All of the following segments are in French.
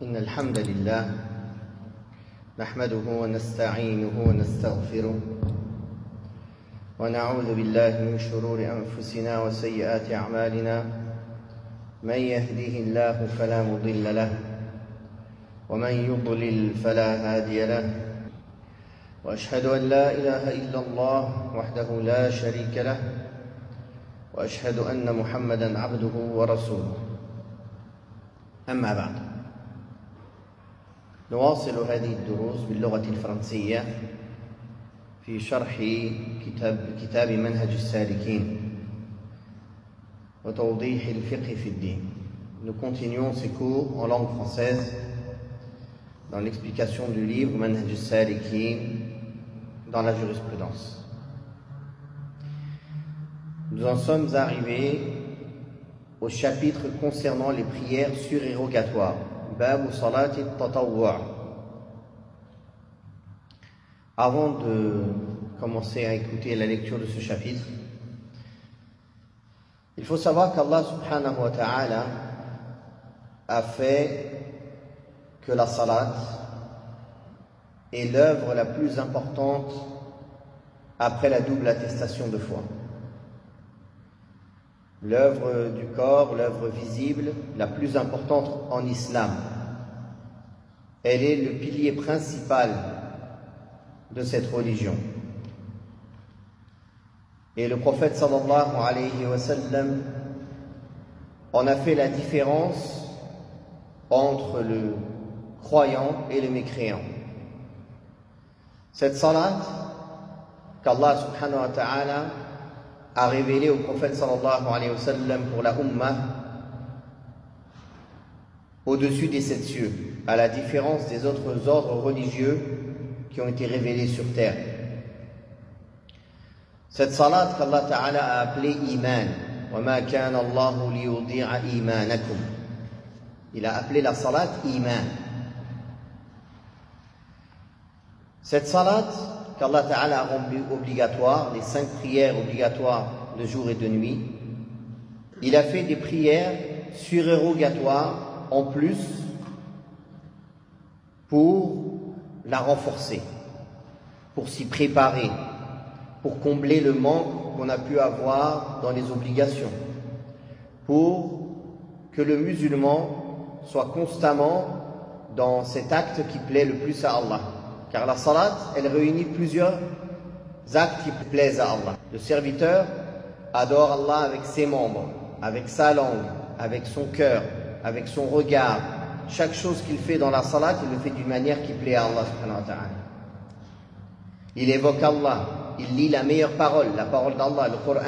إن الحمد لله نحمده ونستعينه ونستغفره ونعوذ بالله من شرور أنفسنا وسيئات أعمالنا من يهده الله فلا مضل له ومن يضلل فلا هادي له وأشهد أن لا إله إلا الله وحده لا شريك له وأشهد أن محمدًا عبده ورسوله أما بعد نواصل هذه الدروس باللغة الفرنسية في شرح كتاب منهج السالكين وتوضيح الفقه في الدين. Nous continuons ces cours en langue française dans l'explication du livre Manhaj al-Salikin dans la jurisprudence. Nous en sommes arrivés au chapitre concernant les prières surérogatoires. Bab Salat al-Tatawwu'. Avant de commencer à écouter la lecture de ce chapitre, il faut savoir qu'Allah subhanahu wa ta'ala a fait que la salat est l'œuvre la plus importante après la double attestation de foi. L'œuvre du corps, l'œuvre visible, la plus importante en islam. Elle est le pilier principal de cette religion. Et le prophète sallallahu alayhi wa sallam en a fait la différence entre le croyant et le mécréant. Cette salat qu'Allah subhanahu wa ta'ala a révélé au prophète sallallahu alayhi wa sallam pour la Ummah au-dessus des 7 cieux, à la différence des autres ordres religieux qui ont été révélés sur terre. Cette salat qu'Allah ta'ala a appelée Iman, وَمَا كَانَ اللَّهُ لِيُضِيعَ إِيمَانَكُمْ. Il a appelé la salat Iman. Cette salat qu'Allah Ta'ala a rendu obligatoire, les 5 prières obligatoires de jour et de nuit, il a fait des prières surérogatoires en plus pour la renforcer, pour s'y préparer, pour combler le manque qu'on a pu avoir dans les obligations, pour que le musulman soit constamment dans cet acte qui plaît le plus à Allah. Car la salat, elle réunit plusieurs actes qui plaisent à Allah. Le serviteur adore Allah avec ses membres, avec sa langue, avec son cœur, avec son regard. Chaque chose qu'il fait dans la salat, il le fait d'une manière qui plaît à Allah subhanahu wa ta'ala. Il évoque Allah, il lit la meilleure parole, la parole d'Allah, le Coran.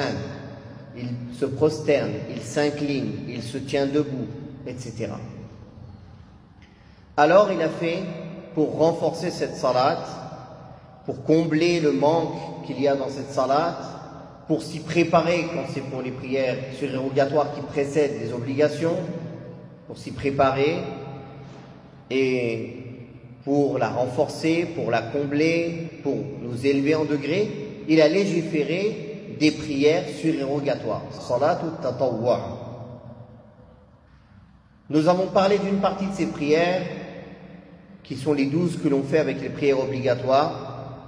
Il se prosterne, il s'incline, il se tient debout, etc. Alors il a fait, pour renforcer cette salat, pour combler le manque qu'il y a dans cette salat, pour s'y préparer quand c'est pour les prières surérogatoires qui précèdent les obligations, pour s'y préparer et pour la renforcer, pour la combler, pour nous élever en degré, il a légiféré des prières surérogatoires. Salat ou tatawwu'. Nous avons parlé d'une partie de ces prières qui sont les 12 que l'on fait avec les prières obligatoires,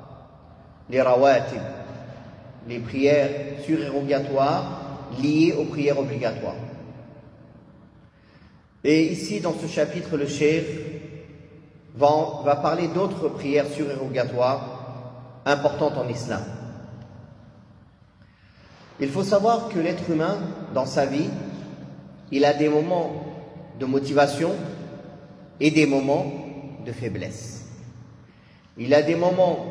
les rawatib, les prières surérogatoires liées aux prières obligatoires. Et ici, dans ce chapitre, le cheikh va parler d'autres prières surérogatoires importantes en islam. Il faut savoir que l'être humain, dans sa vie, il a des moments de motivation et des moments de faiblesse. Il a des moments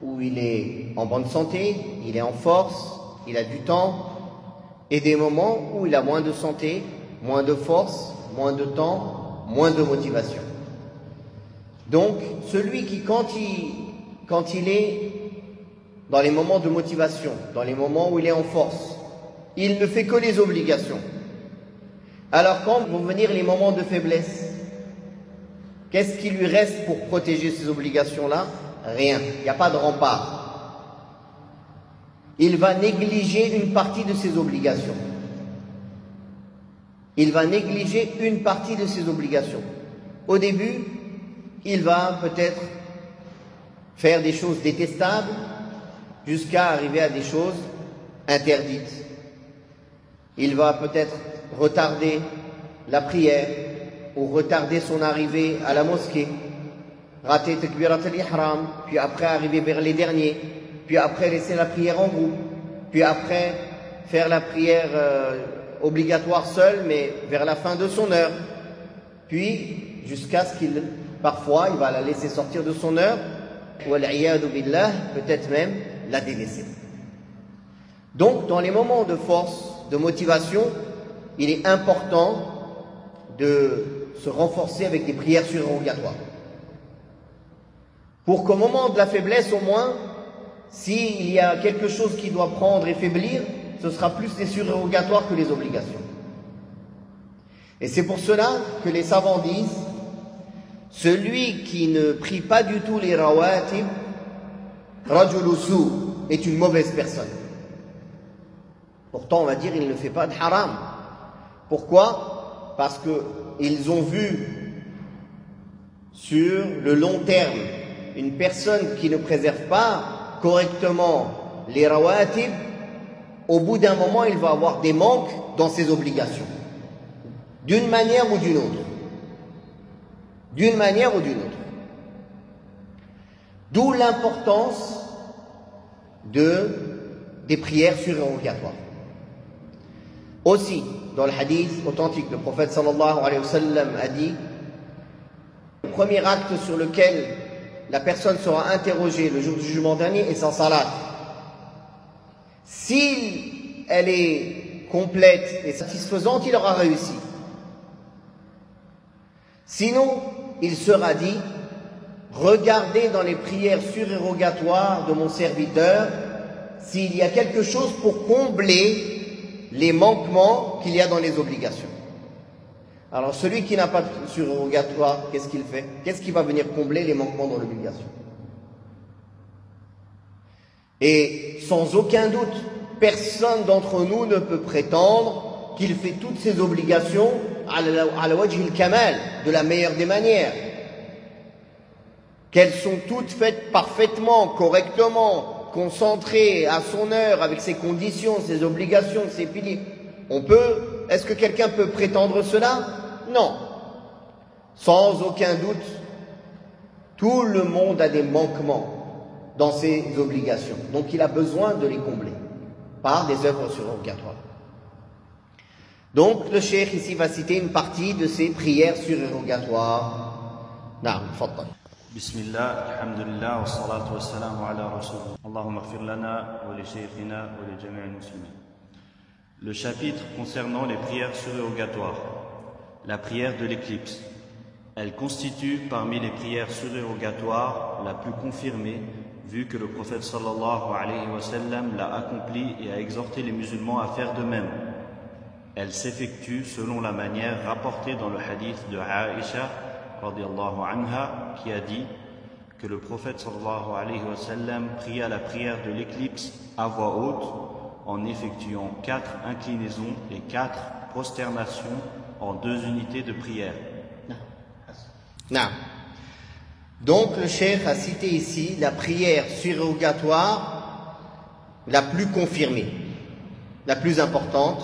où il est en bonne santé, il est en force, il a du temps, et des moments où il a moins de santé, moins de force, moins de temps, moins de motivation. Donc, celui qui, quand il est dans les moments de motivation, dans les moments où il est en force, il ne fait que les obligations. Alors quand vont venir les moments de faiblesse, qu'est-ce qui lui reste pour protéger ces obligations-là? Rien. Il n'y a pas de rempart. Il va négliger une partie de ses obligations. il va négliger une partie de ses obligations. Au début, il va peut-être faire des choses détestables jusqu'à arriver à des choses interdites. Il va peut-être retarder la prière ou retarder son arrivée à la mosquée, rater takbirat al-ihram, puis après arriver vers les derniers, puis après laisser la prière en groupe, puis après faire la prière obligatoire seul, mais vers la fin de son heure, puis jusqu'à ce qu'il, parfois, il va la laisser sortir de son heure, ou al-iyadu billah, peut-être même la délaisser. Donc, dans les moments de force, de motivation, il est important de se renforcer avec des prières surérogatoires. Pour qu'au moment de la faiblesse, au moins, s'il y a quelque chose qui doit prendre et faiblir, ce sera plus les surérogatoires que les obligations. Et c'est pour cela que les savants disent, celui qui ne prie pas du tout les rawatib, rajulusu, est une mauvaise personne. Pourtant, on va dire, il ne fait pas de haram. Pourquoi? Parce qu'ils ont vu sur le long terme une personne qui ne préserve pas correctement les rawatib, au bout d'un moment, il va avoir des manques dans ses obligations. D'une manière ou d'une autre. D'une manière ou d'une autre. D'où l'importance des prières surérogatoires. Aussi, dans le hadith authentique, le prophète sallallahu alayhi wa sallam a dit, le premier acte sur lequel la personne sera interrogée le jour du jugement dernier est sa salat. Si elle est complète et satisfaisante, il aura réussi. Sinon, il sera dit, regardez dans les prières surérogatoires de mon serviteur s'il y a quelque chose pour combler les manquements qu'il y a dans les obligations. Alors celui qui n'a pas de surérogatoire, qu'est-ce qu'il fait? Qu'est-ce qui va venir combler les manquements dans l'obligation? Et sans aucun doute, personne d'entre nous ne peut prétendre qu'il fait toutes ses obligations à la wajh al-kamal, de la meilleure des manières. Qu'elles sont toutes faites parfaitement, correctement, concentrées à son heure, avec ses conditions, ses obligations, ses piliers. Est-ce que quelqu'un peut prétendre cela? Non. Sans aucun doute, tout le monde a des manquements dans ses obligations. Donc il a besoin de les combler par des œuvres surérogatoires. Donc le cheikh ici va citer une partie de ces prières surérogatoires. Naam, tfaddal. Bismillah, alhamdulillah, wa salatu wa salamu ala rasulullah. Allahumma ighfir lana wa li shaykhina wa li jami'il muslimin. Le chapitre concernant les prières surérogatoires. La prière de l'éclipse. Elle constitue parmi les prières surérogatoires la plus confirmée, vu que le prophète sallallahu alayhi wa sallam l'a accomplie et a exhorté les musulmans à faire de même. Elle s'effectue selon la manière rapportée dans le hadith de Aïcha radiyallahu anha, qui a dit que le prophète sallallahu alayhi wa sallam pria la prière de l'éclipse à voix haute en effectuant 4 inclinaisons et 4 prosternations en 2 unités de prière. Non. Donc le cheikh a cité ici la prière surrogatoire la plus confirmée, la plus importante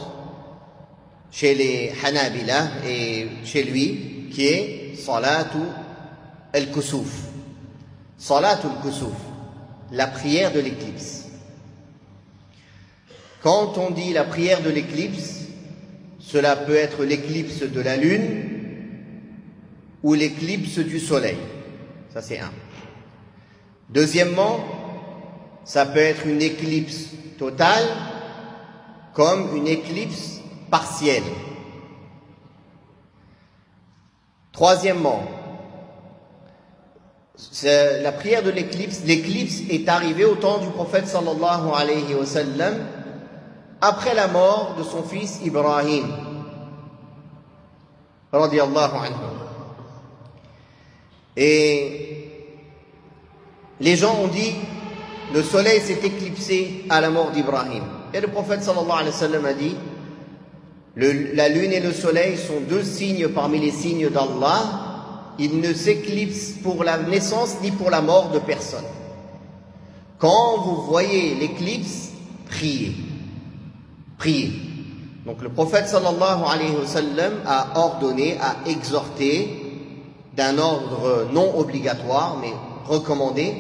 chez les Hanabila et chez lui, qui est Salatu al-Kusuf. Salatu al-Kusuf, la prière de l'éclipse. Quand on dit la prière de l'éclipse, cela peut être l'éclipse de la lune ou l'éclipse du soleil. Ça c'est un. Deuxièmement, ça peut être une éclipse totale comme une éclipse partielle. Troisièmement, la prière de l'éclipse, l'éclipse est arrivée au temps du prophète sallallahu alayhi wa sallam après la mort de son fils Ibrahim radiyallahu anhu. Et les gens ont dit le soleil s'est éclipsé à la mort d'Ibrahim. Et le prophète sallallahu alayhi wa sallam a dit la lune et le soleil sont 2 signes parmi les signes d'Allah il ne s'éclipse pour la naissance ni pour la mort de personne. Quand vous voyez l'éclipse, priez. Priez. Donc le prophète sallallahu alayhi wa sallam a ordonné, a exhorté, d'un ordre non obligatoire, mais recommandé,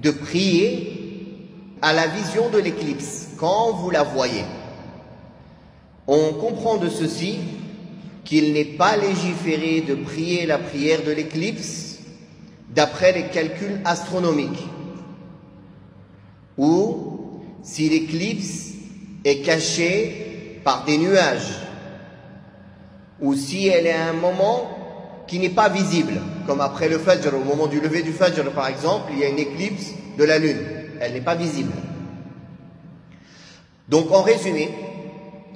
de prier à la vision de l'éclipse, quand vous la voyez. On comprend de ceci qu'il n'est pas légiféré de prier la prière de l'éclipse d'après les calculs astronomiques, ou si l'éclipse est cachée par des nuages, ou si elle est à un moment qui n'est pas visible, comme après le Fajr, au moment du lever du Fajr par exemple, il y a une éclipse de la lune, elle n'est pas visible. Donc en résumé,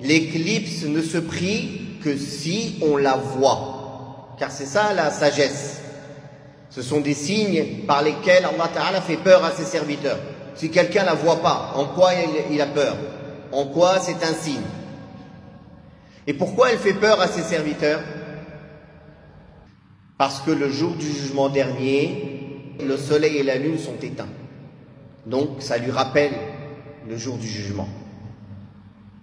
l'éclipse ne se prie que si on la voit, car c'est ça la sagesse. Ce sont des signes par lesquels Allah Ta'ala fait peur à ses serviteurs. Si quelqu'un ne la voit pas, en quoi il a peur? En quoi c'est un signe? Et pourquoi elle fait peur à ses serviteurs? Parce que le jour du jugement dernier, le soleil et la lune sont éteints. Donc ça lui rappelle le jour du jugement.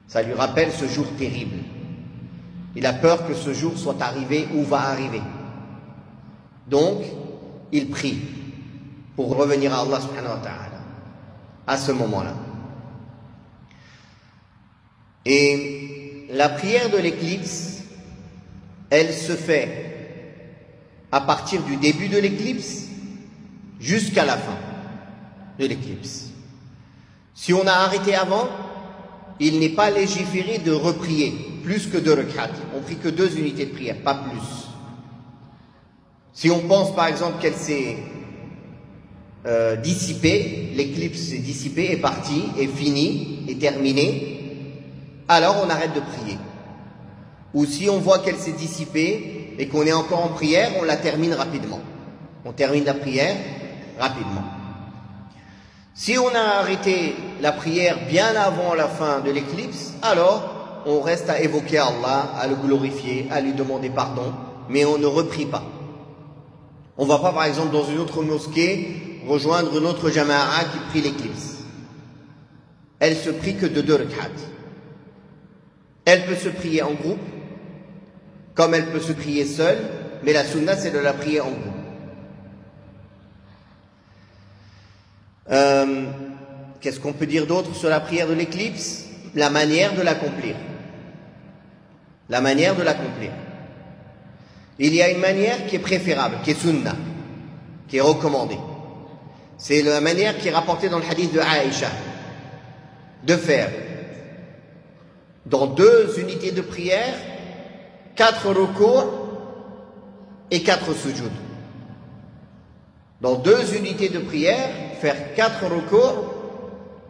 Ça lui rappelle ce jour terrible. Il a peur que ce jour soit arrivé ou va arriver. Donc, il prie pour revenir à Allah subhanahu wa ta'ala à ce moment-là. Et la prière de l'éclipse, elle se fait à partir du début de l'éclipse jusqu'à la fin de l'éclipse. Si on a arrêté avant, il n'est pas légiféré de reprier plus que 2 rak'at. On prie que 2 unités de prière, pas plus. Si on pense par exemple qu'elle s'est dissipée, l'éclipse s'est dissipée, est partie, est finie, est terminée, alors on arrête de prier. Ou si on voit qu'elle s'est dissipée et qu'on est encore en prière, on la termine rapidement. On termine la prière rapidement. Si on a arrêté la prière bien avant la fin de l'éclipse, alors on reste à évoquer Allah, à le glorifier, à lui demander pardon, mais on ne reprie pas. On ne va pas par exemple dans une autre mosquée rejoindre une autre jama'a qui prie l'éclipse. Elle se prie que de 2 rak'at. Elle peut se prier en groupe, comme elle peut se prier seule, mais la sunna c'est de la prier en groupe. Qu'est-ce qu'on peut dire d'autre sur la prière de l'éclipse? La manière de l'accomplir. La manière de l'accomplir. Il y a une manière qui est préférable, qui est sunna, qui est recommandée. C'est la manière qui est rapportée dans le hadith de Aïcha, de faire dans 2 unités de prière 4 ruku' et 4 sujud. Dans 2 unités de prière, faire 4 ruku'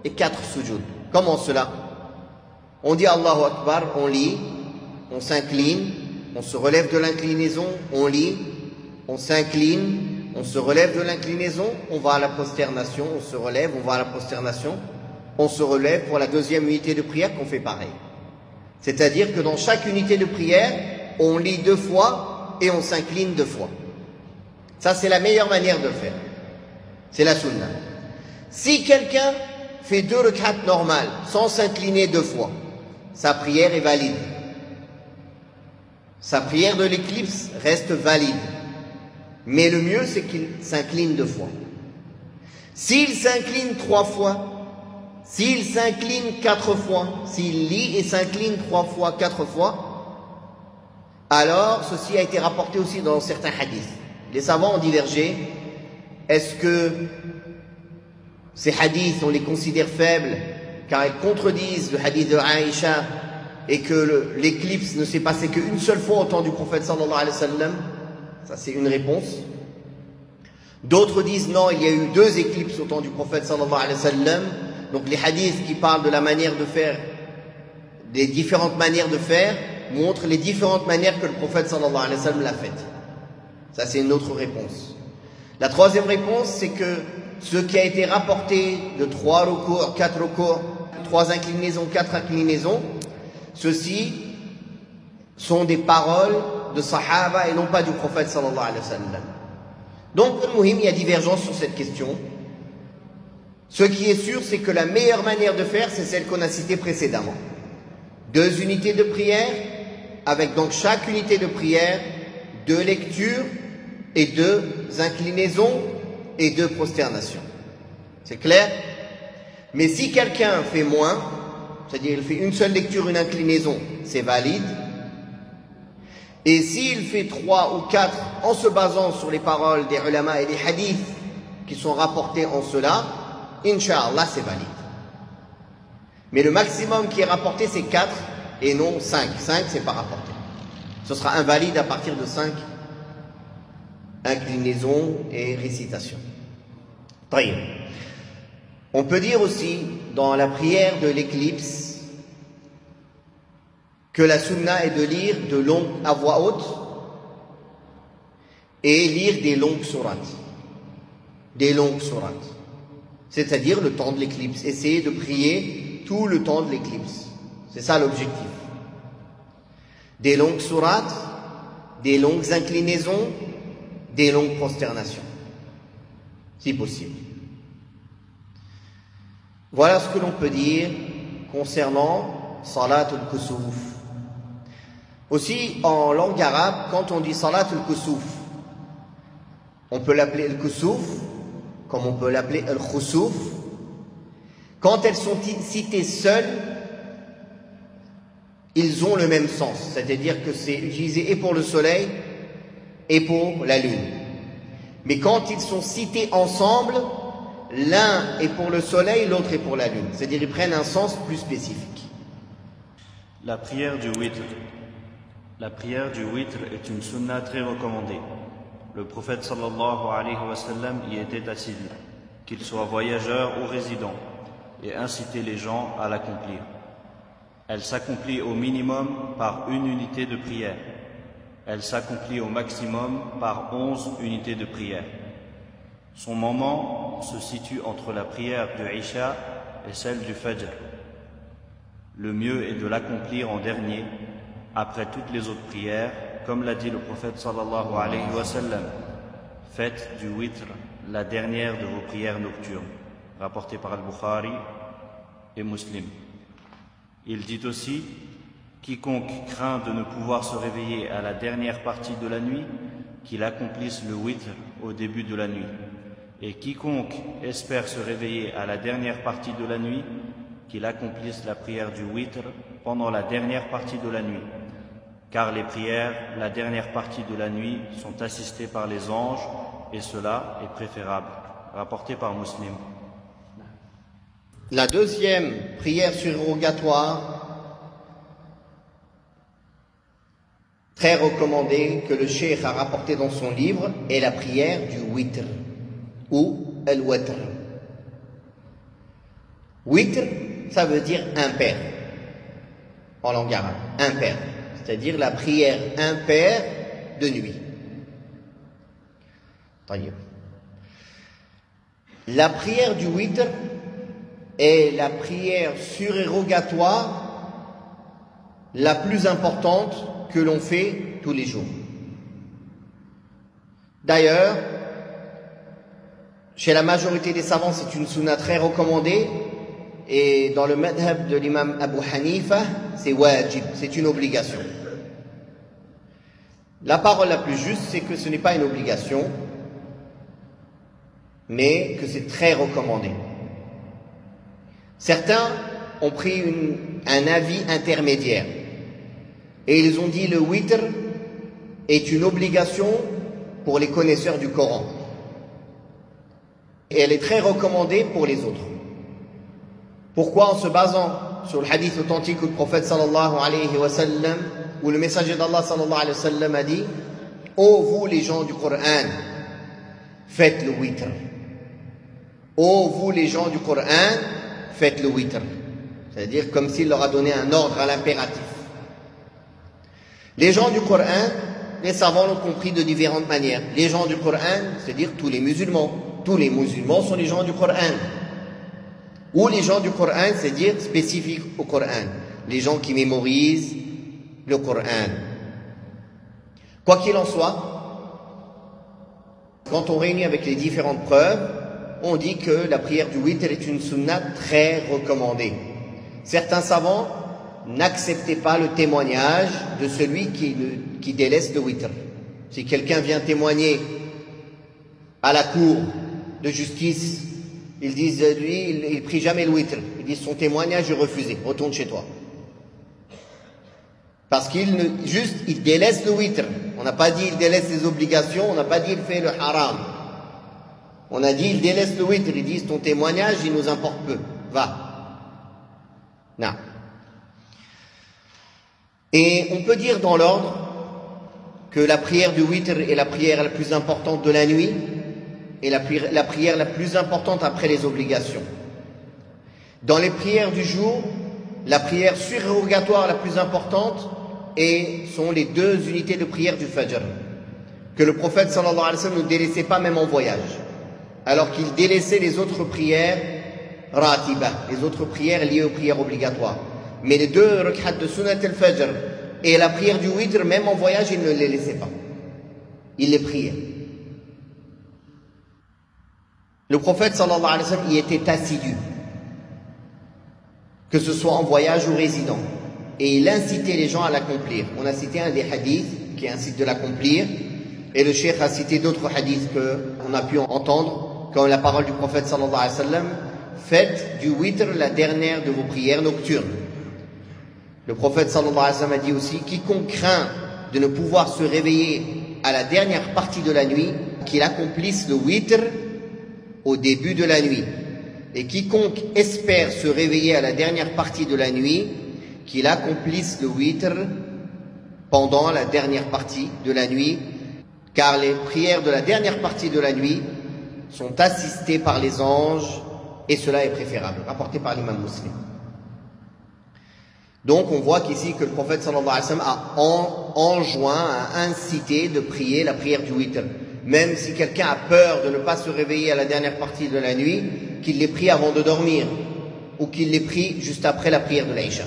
et 4 sujud. Comment cela? On dit Allahu Akbar, on lit, on s'incline, on se relève de l'inclinaison, on lit, on s'incline, on se relève de l'inclinaison, on va à la prosternation, on se relève, on va à la prosternation, on se relève pour la 2e unité de prière qu'on fait pareil. C'est-à-dire que dans chaque unité de prière, on lit 2 fois et on s'incline 2 fois. Ça, c'est la meilleure manière de le faire. C'est la sunna. Si quelqu'un fait 2 rak'at normales, sans s'incliner 2 fois, sa prière est valide. Sa prière de l'éclipse reste valide. Mais le mieux, c'est qu'il s'incline 2 fois. S'il s'incline 3 fois, s'il s'incline 4 fois, s'il lit et s'incline 3 fois, 4 fois, alors ceci a été rapporté aussi dans certains hadiths. Les savants ont divergé. Est-ce que ces hadiths, on les considère faibles car elles contredisent le hadith de Aïcha et que l'éclipse ne s'est passée qu'une seule fois au temps du prophète sallallahu alayhi wa sallam? Ça, c'est une réponse. D'autres disent non, il y a eu 2 éclipses au temps du prophète sallallahu alayhi wa sallam. Donc les hadiths qui parlent de la manière de faire, des différentes manières de faire, montrent les différentes manières que le prophète sallallahu alayhi wa sallam l'a faites. Ça, c'est une autre réponse. La 3e réponse, c'est que ce qui a été rapporté de 3 ruku', 4 ruku', 3 inclinaisons, 4 inclinaisons, ceux-ci sont des paroles de Sahaba et non pas du prophète sallallahu alayhi wa sallam. Donc, il y a divergence sur cette question. Ce qui est sûr, c'est que la meilleure manière de faire, c'est celle qu'on a citée précédemment. 2 unités de prière, avec donc chaque unité de prière, 2 lectures et 2 inclinaisons et 2 prosternations. C'est clair? Mais si quelqu'un fait moins, c'est-à-dire il fait une seule lecture, une inclinaison, c'est valide. Et s'il fait 3 ou 4 en se basant sur les paroles des ulama et les hadiths qui sont rapportés en cela, Inch'Allah, c'est valide. Mais le maximum qui est rapporté, c'est 4 et non 5. 5, c'est pas rapporté. Ce sera invalide à partir de 5 inclinaisons et récitations. Très bien. On peut dire aussi, dans la prière de l'éclipse, que la sunna est de lire à voix haute et lire des longues sourates. Des longues sourates. C'est-à-dire le temps de l'éclipse. Essayer de prier tout le temps de l'éclipse. C'est ça l'objectif. Des longues sourates, des longues inclinaisons, des longues prosternations. Si possible. Voilà ce que l'on peut dire concernant Salat al-Kusuf. Aussi, en langue arabe, quand on dit Salat al-Kusuf, on peut l'appeler al-Kusuf, comme on peut l'appeler al-Khusuf. Quand elles sont citées seules, ils ont le même sens, c'est-à-dire que c'est utilisé et pour le soleil et pour la lune. Mais quand ils sont cités ensemble, l'un est pour le soleil, l'autre est pour la lune. C'est-à-dire ils prennent un sens plus spécifique. La prière du witr. La prière du witr est une sunna très recommandée. Le prophète sallallahu alayhi wa sallam y était assidu, qu'il soit voyageur ou résident, et incitait les gens à l'accomplir. Elle s'accomplit au minimum par 1 unité de prière. Elle s'accomplit au maximum par 11 unités de prière. Son moment se situe entre la prière du Isha et celle du Fajr. Le mieux est de l'accomplir en dernier, après toutes les autres prières, comme l'a dit le prophète sallallahu alayhi wa sallam. Faites du witr la dernière de vos prières nocturnes, rapporté par Al-Bukhari et Muslim. Il dit aussi, quiconque craint de ne pouvoir se réveiller à la dernière partie de la nuit, qu'il accomplisse le witr au début de la nuit. Et quiconque espère se réveiller à la dernière partie de la nuit, qu'il accomplisse la prière du witr pendant la dernière partie de la nuit. Car les prières, la dernière partie de la nuit, sont assistées par les anges, et cela est préférable. Rapporté par Muslim. La deuxième prière surrogatoire, très recommandée, que le cheikh a rapportée dans son livre, est la prière du witr, ou al-watr. Witr, ça veut dire impair, en langue arabe, impair, c'est-à-dire la prière impaire de nuit. La prière du witr est la prière surérogatoire la plus importante que l'on fait tous les jours. D'ailleurs, chez la majorité des savants, c'est une sunna très recommandée, et dans le madhab de l'imam Abu Hanifa, c'est wajib, c'est une obligation. La parole la plus juste, c'est que ce n'est pas une obligation, mais que c'est très recommandé. Certains ont pris un avis intermédiaire, et ils ont dit le witr est une obligation pour les connaisseurs du Coran. Et elle est très recommandée pour les autres. Pourquoi? En se basant sur le hadith authentique où le prophète sallallahu alayhi wa sallam, où le messager d'Allah sallallahu alayhi wa sallam a dit: ô vous les gens du Coran, faites le witr. Ô vous les gens du Coran, faites le witr. C'est-à-dire comme s'il leur a donné un ordre à l'impératif. Les gens du Coran, les savants l'ont compris de différentes manières. Les gens du Coran, c'est-à-dire tous les musulmans. Tous les musulmans sont les gens du Coran. Ou les gens du Coran, c'est-à-dire spécifique au Coran. Les gens qui mémorisent le Coran. Quoi qu'il en soit, quand on réunit avec les différentes preuves, on dit que la prière du witr est une sunna très recommandée. Certains savants n'acceptaient pas le témoignage de celui qui délaisse le witr. Si quelqu'un vient témoigner à la cour de justice, ils disent, lui, il prie jamais le witr. Ils disent, son témoignage est refusé, retourne chez toi. Parce il délaisse le witr. On n'a pas dit il délaisse les obligations, on n'a pas dit il fait le haram. On a dit il délaisse le witr. Ils disent, ton témoignage, il nous importe peu. Va. Non. Et on peut dire dans l'ordre que la prière du witr est la prière la plus importante de la nuit et la prière la plus importante après les obligations. Dans les prières du jour, la prière surrogatoire la plus importante sont les 2 unités de prière du Fajr, que le prophète sallallahu alayhi wa sallam ne délaissait pas même en voyage, alors qu'il délaissait les autres prières ratiba, les autres prières liées aux prières obligatoires. Mais les 2 rak'at de sunnat al-Fajr et la prière du witr, même en voyage, il ne les laissait pas. Il les priait. Le prophète sallallahu alayhi wa sallam y était assidu, que ce soit en voyage ou résident, et il incitait les gens à l'accomplir. On a cité un des hadiths qui incite de l'accomplir, et le cheikh a cité d'autres hadiths qu'on a pu entendre, comme la parole du prophète sallallahu alayhi wa sallam: faites du witr la dernière de vos prières nocturnes. Le prophète sallallahu alayhi wa sallam a dit aussi: quiconque craint de ne pouvoir se réveiller à la dernière partie de la nuit, qu'il accomplisse le witr au début de la nuit. Et quiconque espère se réveiller à la dernière partie de la nuit, qu'il accomplisse le witr pendant la dernière partie de la nuit, car les prières de la dernière partie de la nuit sont assistées par les anges, et cela est préférable, rapporté par l'imam Muslim. Donc on voit qu'ici que le prophète sallallahu alayhi wa sallam a enjoint, a incité de prier la prière du witr. Même si quelqu'un a peur de ne pas se réveiller à la dernière partie de la nuit, qu'il les prie avant de dormir, ou qu'il les prie juste après la prière de l'Aïcha.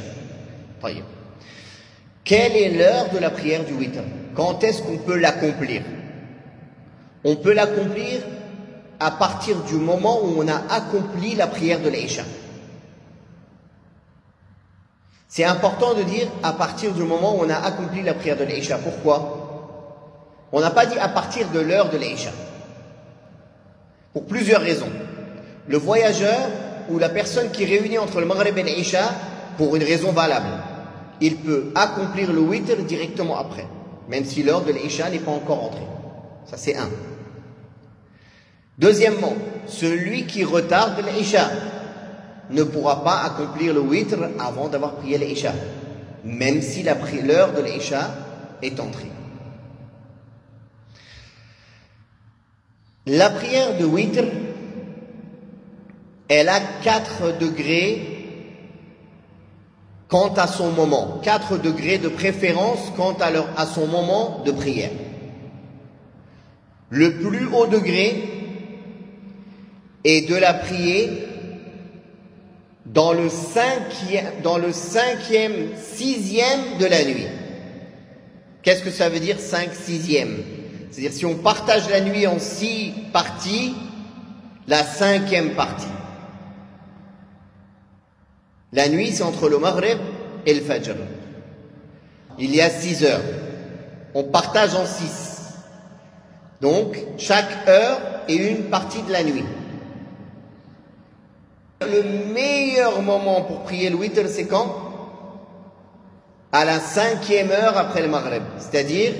Quelle est l'heure de la prière du witr? Quand est-ce qu'on peut l'accomplir? On peut l'accomplir à partir du moment où on a accompli la prière de l'Aïcha. C'est important de dire à partir du moment où on a accompli la prière de l'Aïcha. Pourquoi? On n'a pas dit à partir de l'heure de l'Aïcha. Pour plusieurs raisons. Le voyageur ou la personne qui est réunie entre le Maghrib et l'Aïcha, pour une raison valable, il peut accomplir le witr directement après, même si l'heure de l'Aïcha n'est pas encore entrée. Ça, c'est un. Deuxièmement, celui qui retarde l'Aïcha ne pourra pas accomplir le witr avant d'avoir prié l'Aïcha, même si l'heure de l'Aïcha est entrée. La prière de witr, elle a 4 degrés quant à son moment, 4 degrés de préférence quant à son moment de prière. Le plus haut degré est de la prier dans le 5e, 6e de la nuit. Qu'est-ce que ça veut dire 5, 6e? C'est-à-dire si on partage la nuit en 6 parties, la 5e partie. La nuit, c'est entre le Maghrib et le Fajr. Il y a 6 heures. On partage en 6. Donc, chaque heure est une partie de la nuit. Le meilleur moment pour prier le witr, c'est quand? À la 5e heure après le Maghrib. C'est-à-dire,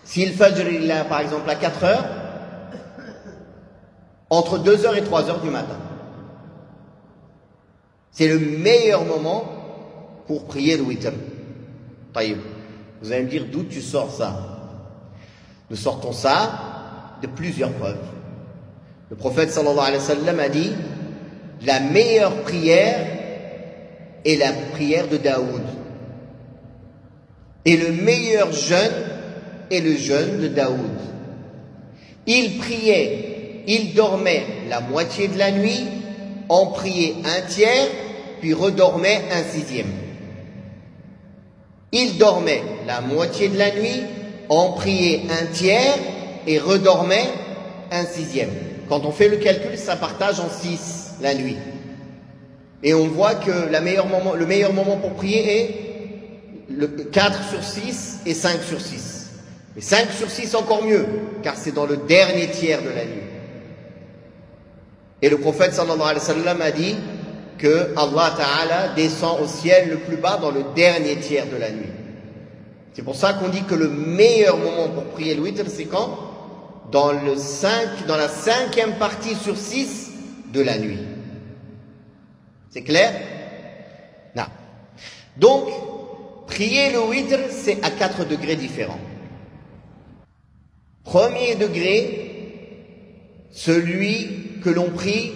si le Fajr il est par exemple à 4 heures, entre 2 heures et 3 heures du matin. C'est le meilleur moment pour prier le witr. Taïb. Vous allez me dire, d'où tu sors ça? Nous sortons ça de plusieurs preuves. Le prophète sallallahu alayhi wa sallam a dit: la meilleure prière est la prière de Daoud. Et le meilleur jeûne est le jeûne de Daoud. Il priait, il dormait la moitié de la nuit, en priait un tiers, puis redormait un 6e. il dormait la moitié de la nuit, en priait un tiers et redormait un sixième. Quand on fait le calcul, ça partage en 6 la nuit. Et on voit que le meilleur moment pour prier est le 4 sur 6 et 5 sur 6. Mais 5 sur 6 encore mieux, car c'est dans le dernier tiers de la nuit. Et le prophète sallallahu alayhi wa sallam a dit que Allah Ta'ala descend au ciel le plus bas dans le dernier tiers de la nuit. C'est pour ça qu'on dit que le meilleur moment pour prier le witr, c'est quand? Dans la 5e partie sur 6 de la nuit. C'est clair? Non. Donc, prier le witr, c'est à 4 degrés différents. Premier degré, celui que l'on prie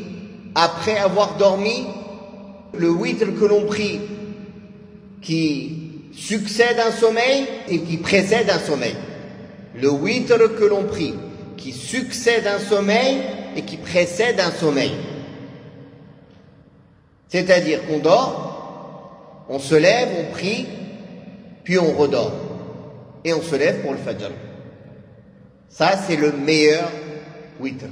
après avoir dormi, le witr que l'on prie qui succède un sommeil et qui précède un sommeil. Le witr que l'on prie qui succède un sommeil et qui précède un sommeil. C'est-à-dire qu'on dort, on se lève, on prie, puis on redort. Et on se lève pour le fajr. Ça, c'est le meilleur witr.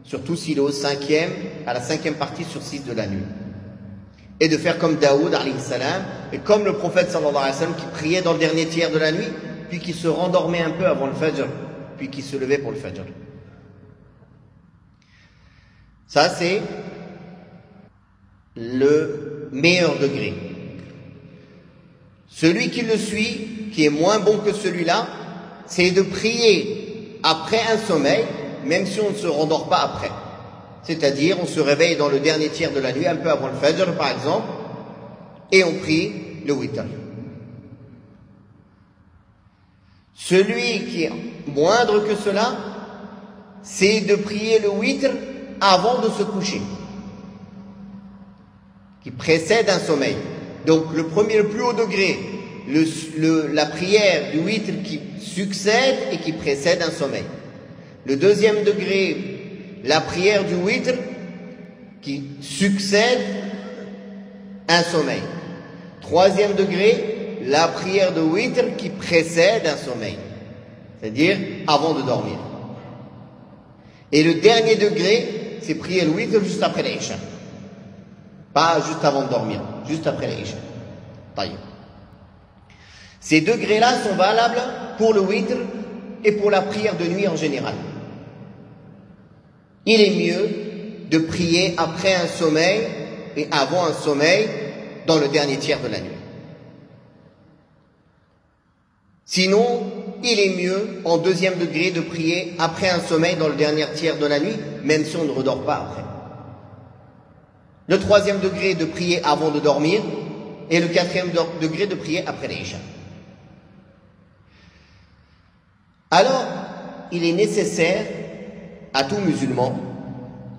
Surtout s'il est à la 5e partie sur 6 de la nuit. Et de faire comme Daoud, alayhi salam, et comme le prophète sallallahu alayhi wa sallam, qui priait dans le dernier tiers de la nuit, puis qui se rendormait un peu avant le fajr, puis qui se levait pour le fajr. Ça, c'est le meilleur degré. Celui qui le suit, qui est moins bon que celui-là, c'est de prier après un sommeil, même si on ne se rendort pas après. C'est-à-dire, on se réveille dans le dernier tiers de la nuit, un peu avant le fajr par exemple, et on prie le witr. Celui qui est moindre que cela, c'est de prier le witr avant de se coucher, qui précède un sommeil. Donc le plus haut degré, la prière du witr qui succède et qui précède un sommeil. Le deuxième degré, la prière du witr qui succède un sommeil. Troisième degré, la prière de witr qui précède un sommeil, c'est-à-dire avant de dormir. Et le dernier degré, c'est prier le witr juste après l'Isha. Pas juste avant de dormir, juste après l'Isha. Ces degrés-là sont valables pour le witr et pour la prière de nuit en général. Il est mieux de prier après un sommeil et avant un sommeil dans le dernier tiers de la nuit. Sinon, il est mieux en deuxième degré de prier après un sommeil dans le dernier tiers de la nuit, même si on ne redort pas après. Le troisième degré de prier avant de dormir et le quatrième degré de prier après l'Isha. Alors, il est nécessaire à tout musulman,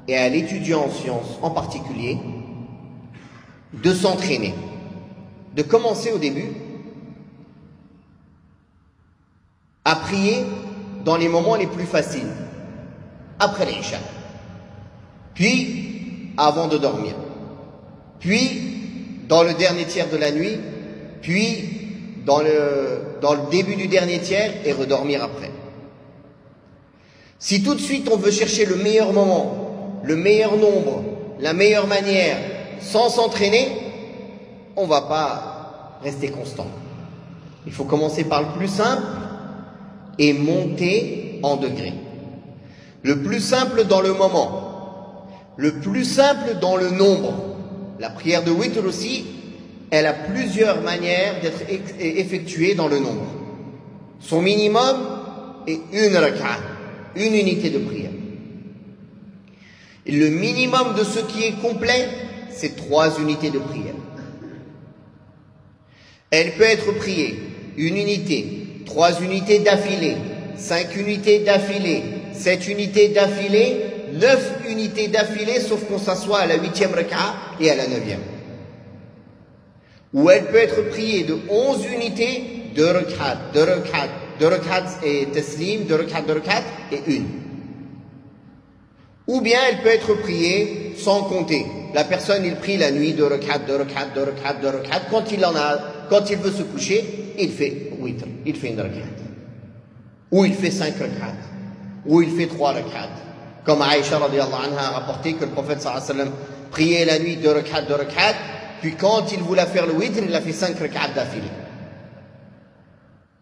et à l'étudiant en sciences en particulier, de s'entraîner, de commencer au début à prier dans les moments les plus faciles, après l'Isha, puis avant de dormir, puis dans le dernier tiers de la nuit, puis dans le début du dernier tiers et redormir après. Si tout de suite on veut chercher le meilleur moment, le meilleur nombre, la meilleure manière, sans s'entraîner, on ne va pas rester constant. Il faut commencer par le plus simple et monter en degrés. Le plus simple dans le moment, le plus simple dans le nombre. La prière de witr aussi, elle a plusieurs manières d'être effectuée dans le nombre. Son minimum est une rak'a, une unité de prière. Et le minimum de ce qui est complet, c'est 3 unités de prière. Elle peut être priée, une unité, 3 unités d'affilée, 5 unités d'affilée, 7 unités d'affilée, 9 unités d'affilée, sauf qu'on s'assoit à la 8e rak'a et à la 9e. Ou elle peut être priée de 11 unités, 2 rak'at, 2 rak'at, 2 rak'at et taslim, 2 rak'at et une. Ou bien elle peut être priée sans compter. La personne, il prie la nuit, 2 rak'at, 2 rak'at, 2 rak'at, 2 rak'at. Quand il en a quand il veut se coucher, il fait witr, il fait une rak'at. Ou il fait 5 rak'at. Ou il fait 3 rak'at. Comme Aïcha radiallahu anha a rapporté que le prophète sallallahu alayhi wa sallam priait la nuit 2 rak'at, puis quand il voulait faire le witr, il a fait 5 rak'at d'affilée.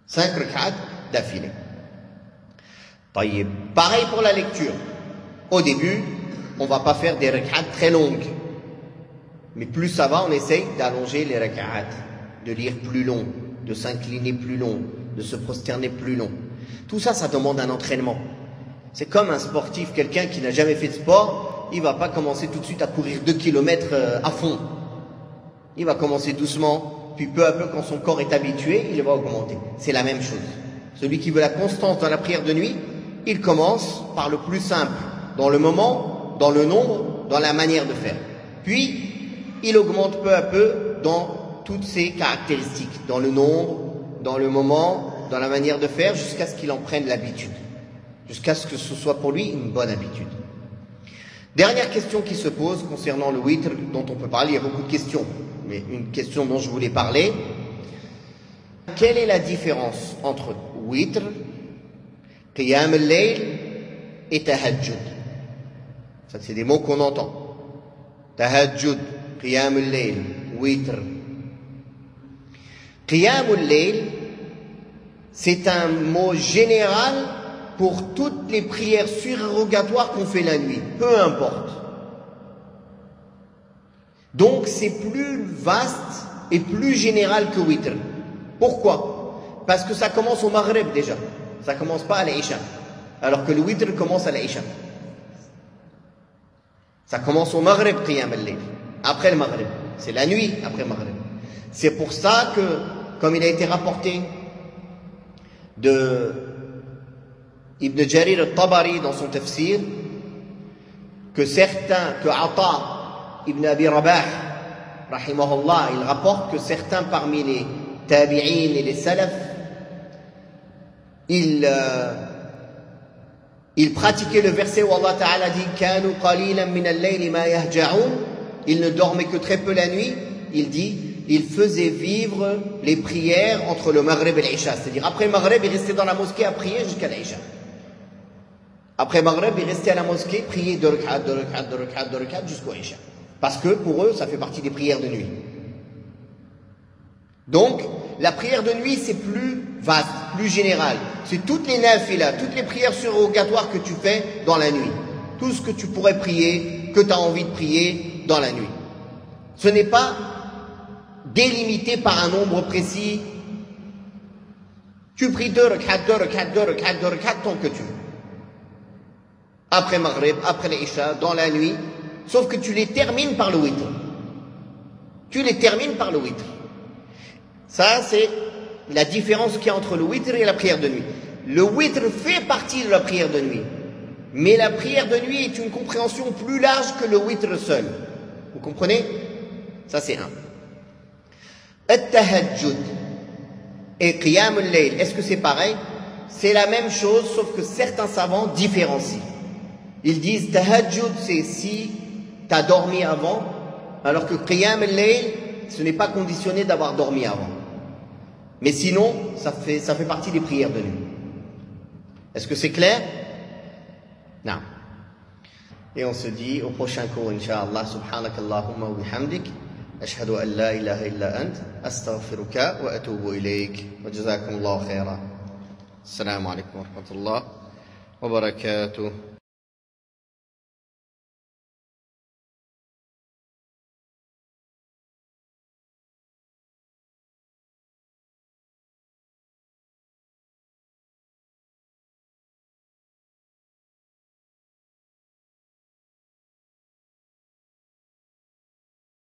5 rak'at d'affilée. Pareil pour la lecture. Au début, on ne va pas faire des rak'at très longues. Mais plus ça va, on essaye d'allonger les rak'at, de lire plus long, de s'incliner plus long, de se prosterner plus long. Tout ça, ça demande un entraînement. C'est comme un sportif, quelqu'un qui n'a jamais fait de sport, il ne va pas commencer tout de suite à courir 2 km à fond. Il va commencer doucement, puis peu à peu, quand son corps est habitué, il va augmenter. C'est la même chose. Celui qui veut la constance dans la prière de nuit, il commence par le plus simple, dans le moment, dans le nombre, dans la manière de faire. Puis, il augmente peu à peu dans toutes ses caractéristiques, dans le nombre, dans le moment, dans la manière de faire, jusqu'à ce qu'il en prenne l'habitude, jusqu'à ce que ce soit pour lui une bonne habitude. Dernière question qui se pose concernant le witr, dont on peut parler, il y a beaucoup de questions, mais une question dont je voulais parler. Quelle est la différence entre witr, qiyam al-layl et tahajjud? Ça, c'est des mots qu'on entend. Tahajjud, qiyam al-layl, witr. Qiyam al-layl, c'est un mot général pour toutes les prières surérogatoires qu'on fait la nuit, peu importe. Donc c'est plus vaste et plus général que witr. Pourquoi? Parce que ça commence au maghrib déjà, ça commence pas à l'isha, alors que le witr commence à l'isha. Ça commence au maghrib, qiyam al-layl, après le maghrib, c'est la nuit après le maghrib. C'est pour ça que, comme il a été rapporté de Ibn Jarir al-Tabari dans son tafsir, que certains, que Ata Ibn Abi Rabah, rahimahullah, il rapporte que certains parmi les tabi'in et les salaf, ils pratiquaient le verset où Allah Ta'ala dit « Kanu qalilan min al-layli ma yahja'un » ils ne dormaient que très peu la nuit, il dit « ils faisaient vivre les prières entre le Maghrib et l'Isha », c'est-à-dire après le Maghrib, ils restaient dans la mosquée à prier jusqu'à l'Isha. Après Maghrib, ils restaient à la mosquée, prier 2 rak'at jusqu'au Isha. Parce que pour eux, ça fait partie des prières de nuit. Donc, la prière de nuit, c'est plus vaste, plus général. C'est toutes les nafilas, toutes les prières surrogatoires que tu fais dans la nuit. Tout ce que tu pourrais prier, que tu as envie de prier dans la nuit. Ce n'est pas délimité par un nombre précis. Tu pries 2 rak'at tant que tu veux. Après Maghrib, après l'Isha, dans la nuit, sauf que tu les termines par le witr. Tu les termines par le witr. Ça, c'est la différence qu'il y a entre le witr et la prière de nuit. Le witr fait partie de la prière de nuit. Mais la prière de nuit est une compréhension plus large que le witr seul. Vous comprenez? Ça, c'est un. At-tahajjud et qiyam al-layl, est-ce que c'est pareil? C'est la même chose, sauf que certains savants différencient. Ils disent tahajjud, c'est si tu as dormi avant, alors que qiyam al-layl, ce n'est pas conditionné d'avoir dormi avant. Mais sinon, ça fait partie des prières de nuit. Est-ce que c'est clair? Non. Et on se dit au prochain cours, Inch'Allah, subhanakallahumma wa bihamdik, ashhadu an la ilaha illa ant, astaghfiruka wa atubu ilayk, wa jazakumullahu khairan. Assalamu alaikum wa rahmatullah wa barakatuh.